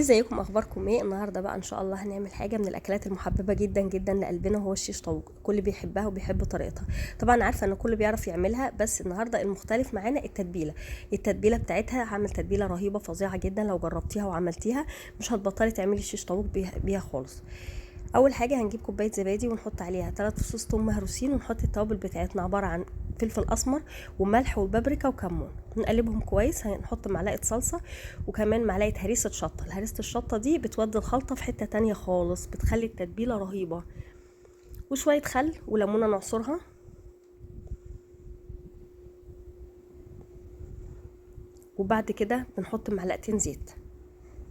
ازيكم، اخباركم ايه؟ النهارده بقى ان شاء الله هنعمل حاجه من الاكلات المحببه جدا جدا لقلبنا، وهو الشيش طاووق. الكل بيحبها وبيحب طريقتها. طبعا عارفه ان الكل بيعرف يعملها، بس النهارده المختلف معانا التتبيله بتاعتها. هعمل تتبيله رهيبه فظيعه جدا، لو جربتيها وعملتيها مش هتبطلي تعملي الشيش طاووق بيها خالص. اول حاجه هنجيب كوبايه زبادي ونحط عليها 3 فصوص ثوم مهروسين، ونحط التوابل بتاعتنا عباره عن فلفل اسمر وملح وبابريكا وكمون. نقلبهم كويس. هنحط معلقه صلصه وكمان معلقه هريسه شطه. هريسه الشطه دي بتودي الخلطه في حته تانية خالص، بتخلي التتبيله رهيبه. وشويه خل وليمونه نعصرها. وبعد كده بنحط معلقتين زيت.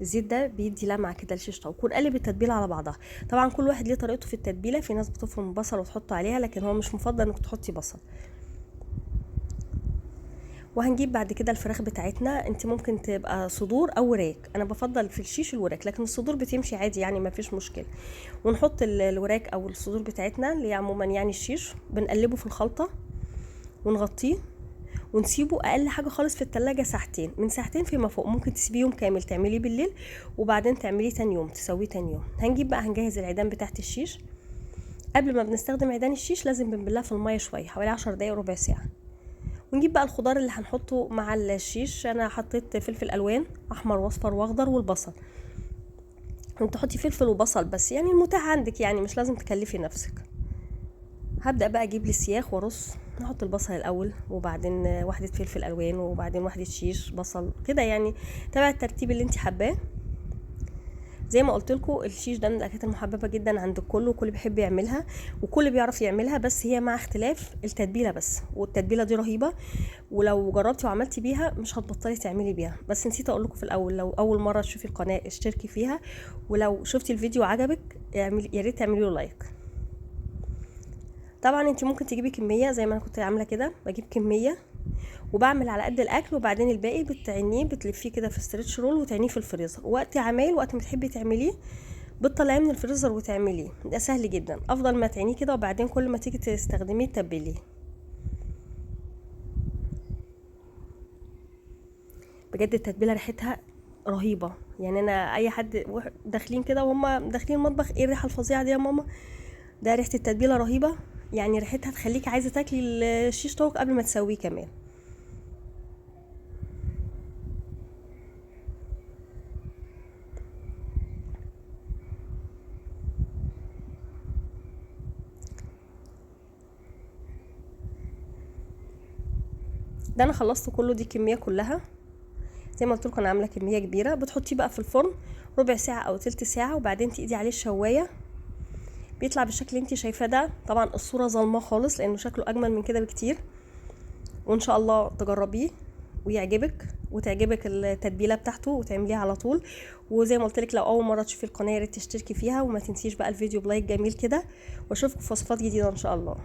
الزيت ده بيدي لمعه كده للشيش طاووق. ونقلب التتبيله على بعضها. طبعا كل واحد ليه طريقته في التتبيله، في ناس بتفرم بصل وتحطه عليها، لكن هو مش مفضل انك تحطي بصل. وهنجيب بعد كده الفراخ بتاعتنا. انت ممكن تبقى صدور او وراك، انا بفضل في الشيش الوراك، لكن الصدور بتمشي عادي يعني ما فيش مشكله. ونحط الوراك او الصدور بتاعتنا اللي هي عموما يعني الشيش، بنقلبه في الخلطه ونغطيه ونسيبه اقل حاجه خالص في التلاجة ساعتين، من ساعتين فيما فوق. ممكن تسيبيه يوم كامل، تعمليه بالليل وبعدين تعمليه تاني يوم، تسويه تاني يوم. هنجيب بقى هنجهز العيدان بتاعت الشيش. قبل ما بنستخدم عيدان الشيش لازم بنبلها في الميه شويه، حوالي 10 دقايق ربع ساعه. ونجيب بقى الخضار اللي هنحطه مع الشيش. انا حطيت فلفل الوان احمر واصفر واخضر والبصل. انت تحطي فلفل وبصل بس، يعني المتاح عندك، يعني مش لازم تكلفي نفسك. هبدا بقى اجيب لي سياخ وارص. نحط البصل الاول وبعدين واحده فلفل الوان وبعدين واحده شيش بصل كده، يعني تبع الترتيب اللي انت حباه. زي ما قلت لكم الشيش ده من الاكلات المحببه جدا عند الكل، وكل بيحب يعملها وكل بيعرف يعملها، بس هي مع اختلاف التتبيله بس. والتتبيله دي رهيبه، ولو جربتي وعملتي بيها مش هتبطلي تعملي بيها. بس نسيت اقول لكم في الاول، لو اول مره تشوفي القناه اشتركي فيها، ولو شفتي الفيديو عجبك يا ريت تعملي له لايك. طبعا انت ممكن تجيبي كميه زي ما انا كنت عامله كده، بجيب كميه وبعمل على قد الاكل، وبعدين الباقي بتعينيه بتلفيه كده في ستريتش رول وتعينيه في الفريزر. وقت عمايل وقت ما تحبي تعمليه بتطلعيه من الفريزر وتعمليه. ده سهل جدا، افضل ما تعينيه كده وبعدين كل ما تيجي تستخدميه تتبليه. بجد التتبيله ريحتها رهيبه، يعني انا اي حد داخلين كده وهم داخلين المطبخ، ايه الريحه الفظيعه دي يا ماما؟ ده ريحه التتبيله رهيبه، يعني ريحتها تخليكي عايزه تاكلي الشيش طاووق قبل ما تسويه كمان. ده انا خلصت كله، دي كميه كلها. زي ما قلت لكم انا عامله كميه كبيره. بتحطيه بقى في الفرن ربع ساعه او تلت ساعه، وبعدين تقيدي عليه الشوايه. بيطلع بالشكل اللي انت شايفاه ده. طبعا الصوره ظلمه خالص لانه شكله اجمل من كده بكتير. وان شاء الله تجربيه ويعجبك وتعجبك التتبيله بتاعته وتعمليها على طول. وزي ما قلت لك لو اول مره تشوفي القناه يا ريت تشتركي فيها، وما تنسيش بقى الفيديو بلايك جميل كده. واشوفكم في وصفات جديده ان شاء الله.